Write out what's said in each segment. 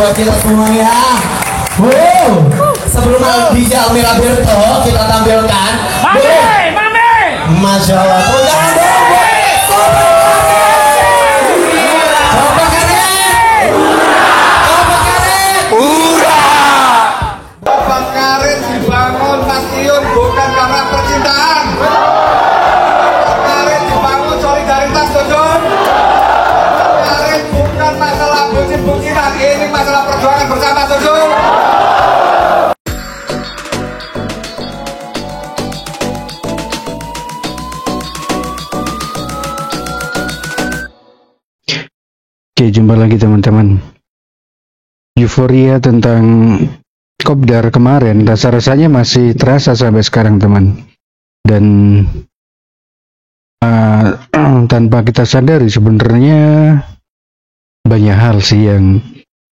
buat kita semuanya. Sebelum DJ Almira Berto kita tampilkan. Mami. Masya Allah. Jangan dong buat Sobat Karet. Sobat Karet dibangun stasiun bukan karena percintaan. Sobat Karet dibangun solidaritas, Dodon. Sobat Karet bukan masalah bucin-bucinan, ini masalah perjuangan bersama, Dodon. Oke, jumpa lagi teman-teman. Euforia tentang Kopdar kemarin rasa-rasanya masih terasa sampai sekarang teman. Dan tanpa kita sadari sebenarnya banyak hal sih yang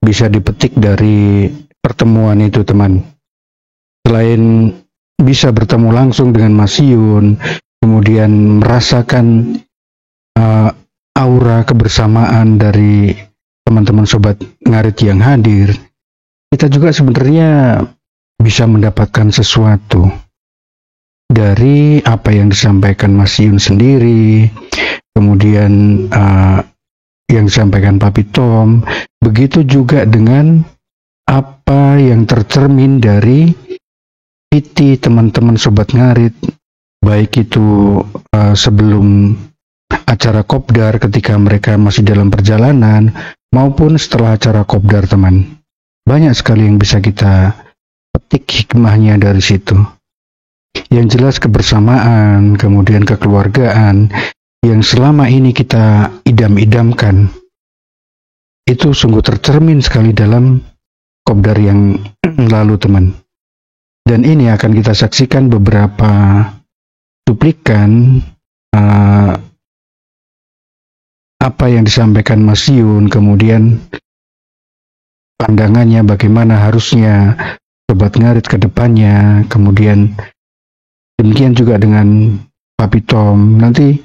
bisa dipetik dari pertemuan itu teman. Selain bisa bertemu langsung dengan Mas Yun, kemudian merasakan aura kebersamaan dari teman-teman Sobat Ngarit yang hadir, kita juga sebenarnya bisa mendapatkan sesuatu dari apa yang disampaikan Mas Yun sendiri, kemudian yang disampaikan Papi Tom, begitu juga dengan apa yang tercermin dari PT teman-teman Sobat Ngarit, baik itu sebelum acara Kopdar ketika mereka masih dalam perjalanan maupun setelah acara Kopdar teman. Banyak sekali yang bisa kita petik hikmahnya dari situ. Yang jelas kebersamaan, kemudian kekeluargaan yang selama ini kita idam-idamkan itu sungguh tercermin sekali dalam Kopdar yang lalu teman. Dan ini akan kita saksikan beberapa cuplikan apa yang disampaikan Mas Yun, kemudian pandangannya bagaimana harusnya Sobat Ngarit ke depannya, kemudian demikian juga dengan Papi Tom. Nanti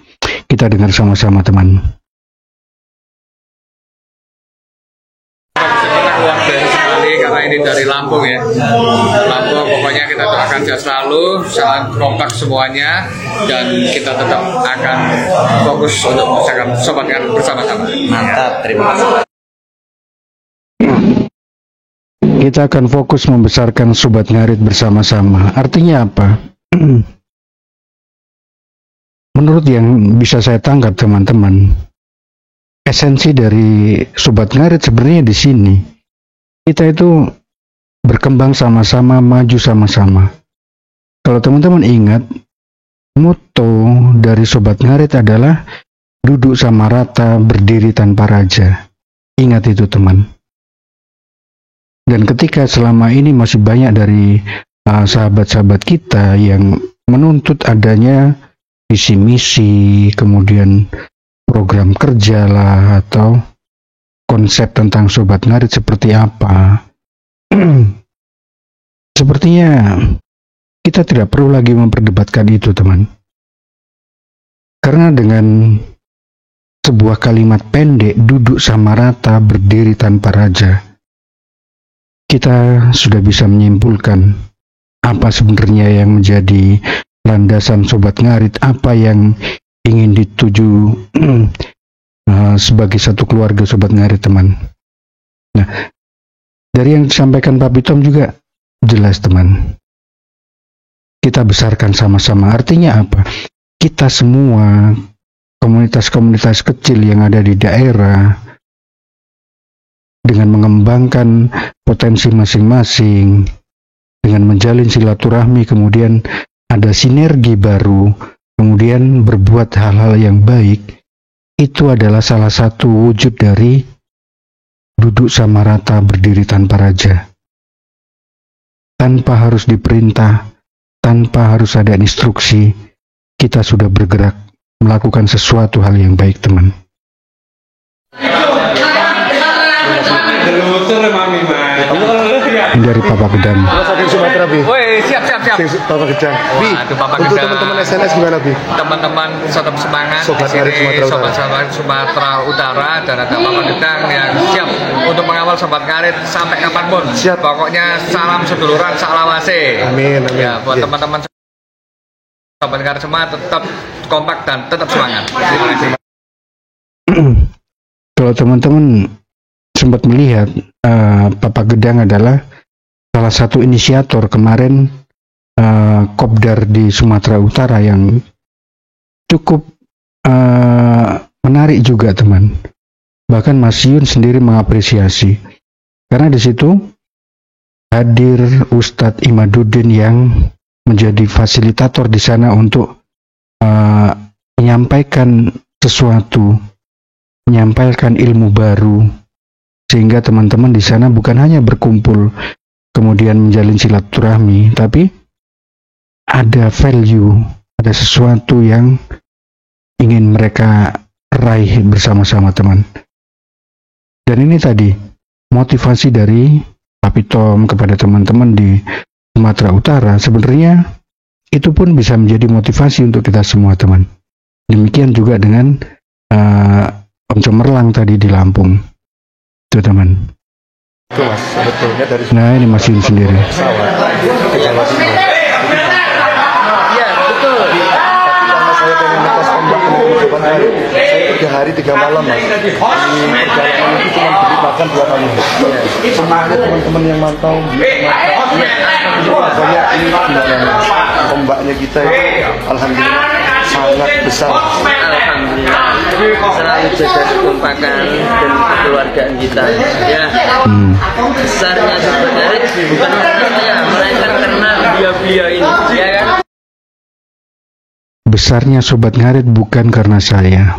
kita dengar sama-sama teman. Luar biasa sekali karena ini dari Lampung ya. Lampung pokoknya kita doakan sehat selalu, salam kompak semuanya, dan kita tetap akan fokus untuk membesarkan Sobat Ngarit bersama-sama. Mantap, terima kasih. Kita akan fokus membesarkan Sobat Ngarit bersama-sama. Artinya apa? Menurut yang bisa saya tangkap teman-teman, esensi dari Sobat Ngarit sebenarnya di sini. Kita itu berkembang sama-sama, maju sama-sama. Kalau teman-teman ingat, moto dari Sobat Ngarit adalah duduk sama rata, berdiri tanpa raja. Ingat itu teman. Dan ketika selama ini masih banyak dari sahabat-sahabat kita yang menuntut adanya visi misi, kemudian program kerja lah, atau konsep tentang Sobat Ngarit seperti apa. Sepertinya kita tidak perlu lagi memperdebatkan itu teman. Karena dengan sebuah kalimat pendek, duduk sama rata, berdiri tanpa raja, kita sudah bisa menyimpulkan apa sebenarnya yang menjadi landasan Sobat Ngarit, apa yang ingin dituju sebagai satu keluarga Sobat Ngarit teman. Nah, dari yang disampaikan Papi Tom juga jelas teman. Kita besarkan sama-sama. Artinya apa? Kita semua, komunitas-komunitas kecil yang ada di daerah, dengan mengembangkan potensi masing-masing, dengan menjalin silaturahmi, kemudian ada sinergi baru, kemudian berbuat hal-hal yang baik, itu adalah salah satu wujud dari duduk sama rata, berdiri tanpa raja. Tanpa harus diperintah, tanpa harus ada instruksi, kita sudah bergerak melakukan sesuatu hal yang baik teman. dari Papa Gedang. Mas ada Sumatera, Bi. Woi, siap. Sing Bapak Gedang. Bi, Waduh, Bapak untuk Gedang. teman-teman SNS gimana, Bi? Teman-teman tetap semangat Sobat di sini, Ngarit Sumatera Utara. sobat Sumatera Utara dan ada Bapak Gedang yang siap untuk mengawal Sobat Ngarit sampai kapanpun. Siap. Pokoknya salam seduluran, saklawase. Amin, amin. Ya, buat Iya. teman-teman Sobat Ngarit semua tetap kompak dan tetap semangat. Terima kasih. Kalau teman-teman sempat melihat, Papa Gedang adalah salah satu inisiator kemarin Kopdar di Sumatera Utara yang cukup menarik juga, teman. Bahkan Mas Yun sendiri mengapresiasi karena di situ hadir Ustadz Imaduddin yang menjadi fasilitator di sana untuk menyampaikan sesuatu, menyampaikan ilmu baru, sehingga teman-teman di sana bukan hanya berkumpul kemudian menjalin silaturahmi, tapi ada value, ada sesuatu yang ingin mereka raih bersama-sama, teman. Dan ini tadi motivasi dari Papi Tom kepada teman-teman di Sumatera Utara, sebenarnya itu pun bisa menjadi motivasi untuk kita semua, teman. Demikian juga dengan Om Cemerlang tadi di Lampung, itu, teman. Itu Mas, sebetulnya dari Nah, ini Mas Yun sendiri. pesawat ke Jawa Timur. Iya, betul. Tapi karena saya pengen ngetes ombak dengan Sobat Ngarit, saya 3 hari 3 malam, Mas. Di perjalanan itu cuma beli makan 2 kali. Semangat teman-teman yang mantau. Banyak ini gimana, Mas? Ombaknya kita itu alhamdulillah sangat besar. Alhamdulillah selalu jaga kekompakan dan kekeluargaan kita ya. Besarnya Sobat Ngarit bukan karena saya, melainkan karena beliau ini ya kan. Besarnya Sobat Ngarit bukan karena saya.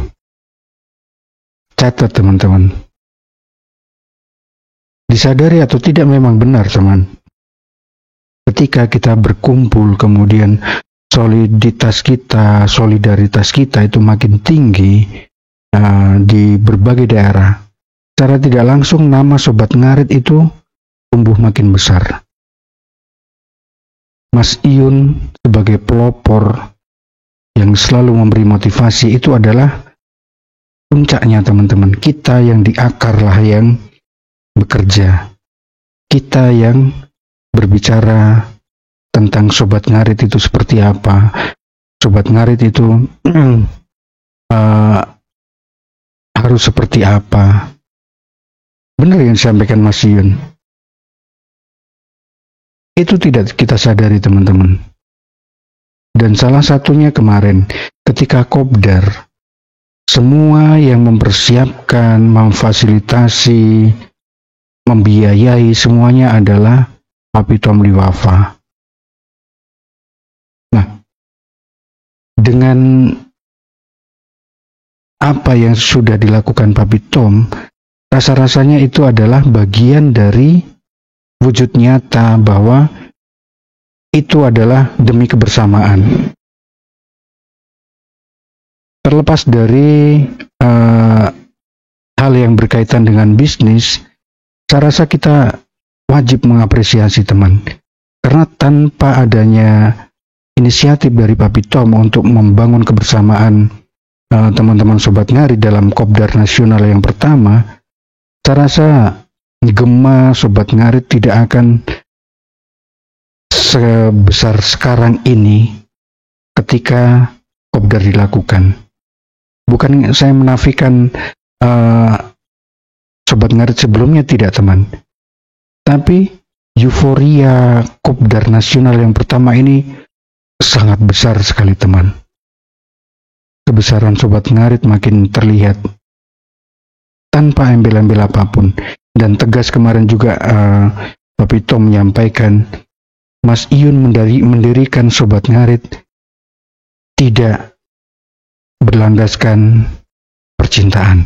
Catat, teman-teman. Disadari atau tidak memang benar, teman. Ketika kita berkumpul, kemudian soliditas kita, solidaritas kita itu makin tinggi di berbagai daerah. Secara tidak langsung nama Sobat Ngarit itu tumbuh makin besar. Mas Iyun sebagai pelopor yang selalu memberi motivasi itu adalah puncaknya, teman-teman. Kita yang di akar lah yang bekerja. Kita yang berbicara tentang Sobat Ngarit itu seperti apa. Sobat Ngarit itu harus seperti apa. Benar yang disampaikan Mas Yun. Itu tidak kita sadari, teman-teman. Dan salah satunya kemarin ketika Kopdar, semua yang mempersiapkan, memfasilitasi, membiayai semuanya adalah Papi Tom Liwafa. Nah, dengan apa yang sudah dilakukan Papi Tom, rasa-rasanya itu adalah bagian dari wujud nyata bahwa itu adalah demi kebersamaan. Terlepas dari hal yang berkaitan dengan bisnis, saya rasa kita wajib mengapresiasi, teman. Karena tanpa adanya inisiatif dari Papi Tom untuk membangun kebersamaan teman-teman Sobat Ngarit dalam Kopdar Nasional yang pertama, saya rasa gema Sobat Ngarit tidak akan sebesar sekarang ini ketika Kopdar dilakukan. Bukan saya menafikan Sobat Ngarit sebelumnya, tidak, teman. Tapi euforia Kopdar Nasional yang pertama ini sangat besar sekali, teman. Kebesaran Sobat Ngarit makin terlihat tanpa embel-embel apapun. Dan tegas kemarin juga Papi Tom menyampaikan, Mas Iyun mendirikan Sobat Ngarit tidak berlandaskan percintaan.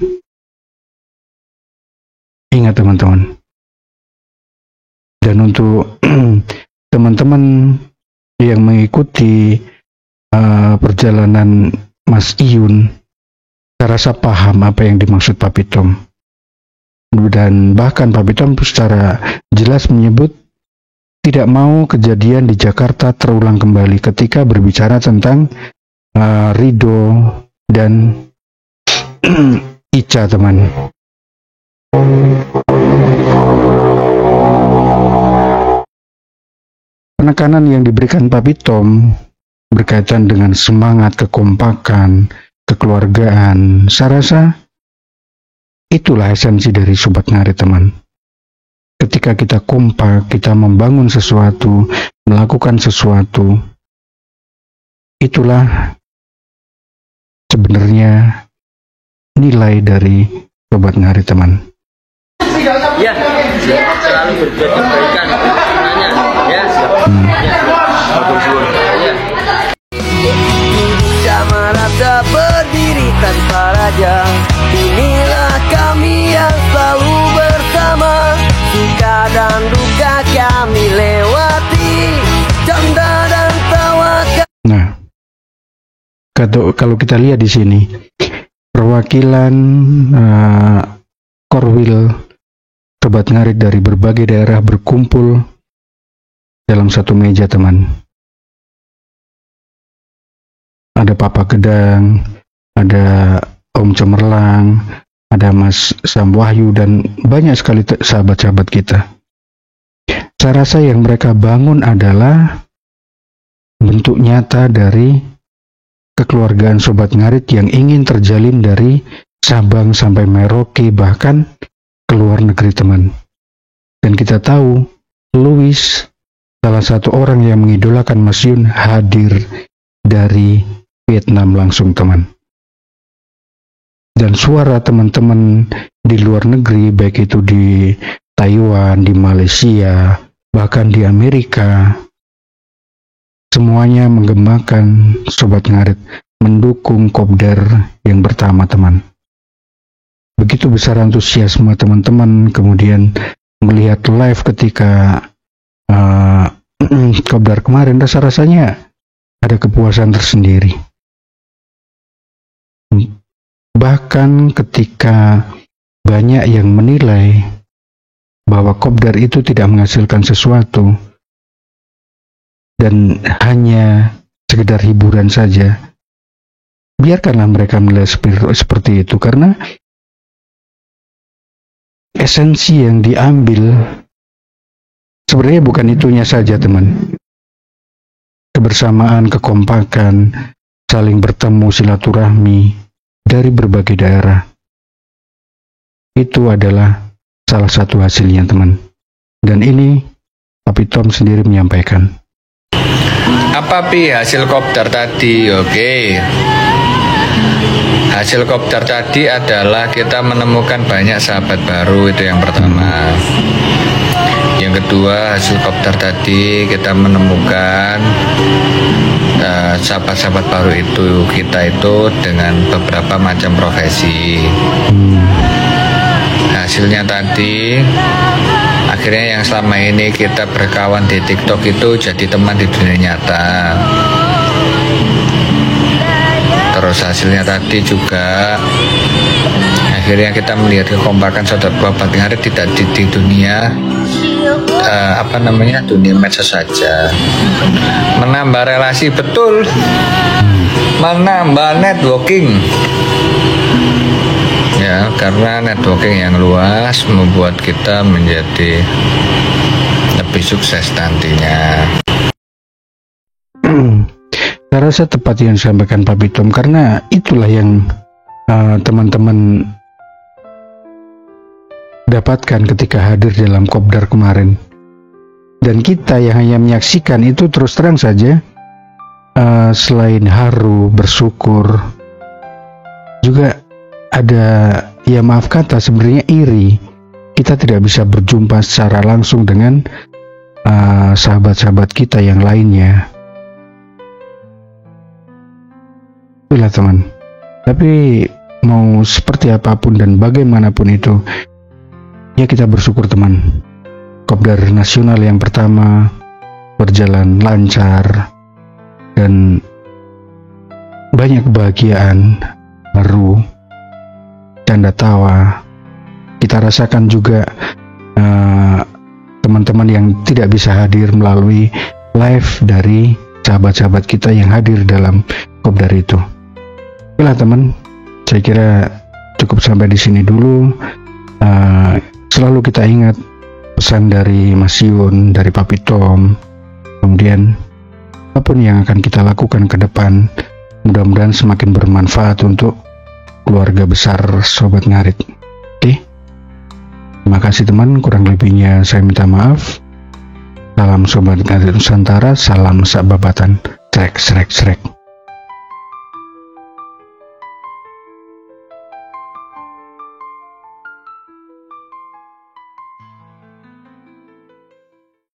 Ingat, teman-teman. Dan untuk teman-teman yang mengikuti perjalanan Mas Iyun, saya rasa paham apa yang dimaksud Papi Tom. Dan bahkan Papi Tom secara jelas menyebut tidak mau kejadian di Jakarta terulang kembali ketika berbicara tentang Ridho dan Ica, teman. Penekanan yang diberikan Papi Tom berkaitan dengan semangat, kekompakan, kekeluargaan, saya rasa itulah esensi dari Sobat Ngarit, teman. Ketika kita kompak, kita membangun sesuatu, melakukan sesuatu, itulah sebenarnya nilai dari Sobat Ngarit, teman. Ya, selalu berbuat kebaikan semuanya. Ya, ya. Camarada berdiri tanpa raja. Inilah kami yang selalu bersama. Suka dan duka kami lewati. Canda dan tawa. Nah, kalau kita lihat di sini, perwakilan Korwil Sobat Ngarit dari berbagai daerah berkumpul dalam satu meja, teman. Ada Papa Gedang, ada Om Cemerlang, ada Mas Sam Wahyu, dan banyak sekali sahabat-sahabat kita. Saya rasa yang mereka bangun adalah bentuk nyata dari kekeluargaan Sobat Ngarit yang ingin terjalin dari Sabang sampai Merauke, bahkan ke luar negeri, teman. Dan kita tahu Louis, salah satu orang yang mengidolakan Mas Yun, hadir dari Vietnam langsung, teman. Dan suara teman-teman di luar negeri, baik itu di Taiwan, di Malaysia, bahkan di Amerika, semuanya menggemakan Sobat Ngarit, mendukung Kopdar yang pertama, teman. Begitu besar antusiasme teman-teman, kemudian melihat live ketika Kopdar kemarin, rasa-rasanya ada kepuasan tersendiri. Bahkan ketika banyak yang menilai bahwa Kopdar itu tidak menghasilkan sesuatu dan hanya sekedar hiburan saja, biarkanlah mereka menilai seperti itu, karena esensi yang diambil sebenarnya bukan itunya saja, teman. Kebersamaan, kekompakan, saling bertemu, silaturahmi dari berbagai daerah. Itu adalah salah satu hasilnya, teman. Dan ini Papi Tom sendiri menyampaikan. Apa hasil Kopdar tadi? Oke. Hasil Kopdar tadi adalah kita menemukan banyak sahabat baru, itu yang pertama. Yang kedua, hasil Kopdar tadi kita menemukan sahabat-sahabat baru kita itu dengan beberapa macam profesi. Hasilnya tadi, akhirnya yang selama ini kita berkawan di TikTok itu jadi teman di dunia nyata. Terus hasilnya tadi juga akhirnya kita melihat kekompakan sahabat Ngarit tidak di dunia dunia medsos saja, menambah relasi, betul, menambah networking ya, karena networking yang luas membuat kita menjadi lebih sukses nantinya. Saya rasa tepat yang disampaikan Papi Tom, karena itulah yang teman-teman dapatkan ketika hadir dalam Kopdar kemarin. Dan kita yang hanya menyaksikan itu, terus terang saja, selain haru, bersyukur, juga ada, ya maaf kata, sebenarnya iri. Kita tidak bisa berjumpa secara langsung dengan sahabat-sahabat kita yang lainnya. Itulah, teman. Tapi mau seperti apapun dan bagaimanapun itu, ya kita bersyukur, teman. Kopdar nasional yang pertama berjalan lancar dan banyak kebahagiaan, haru, canda tawa. Kita rasakan juga teman-teman yang tidak bisa hadir melalui live dari sahabat-sahabat kita yang hadir dalam kopdar itu. Oke lah teman, saya kira cukup sampai di sini dulu. Selalu kita ingat pesan dari Mas Yun, dari Papi Tom, kemudian apapun yang akan kita lakukan ke depan, mudah-mudahan semakin bermanfaat untuk keluarga besar Sobat Ngarit. Oke, terima kasih teman, kurang lebihnya saya minta maaf. Salam Sobat Ngarit Nusantara, salam sababatan, srek.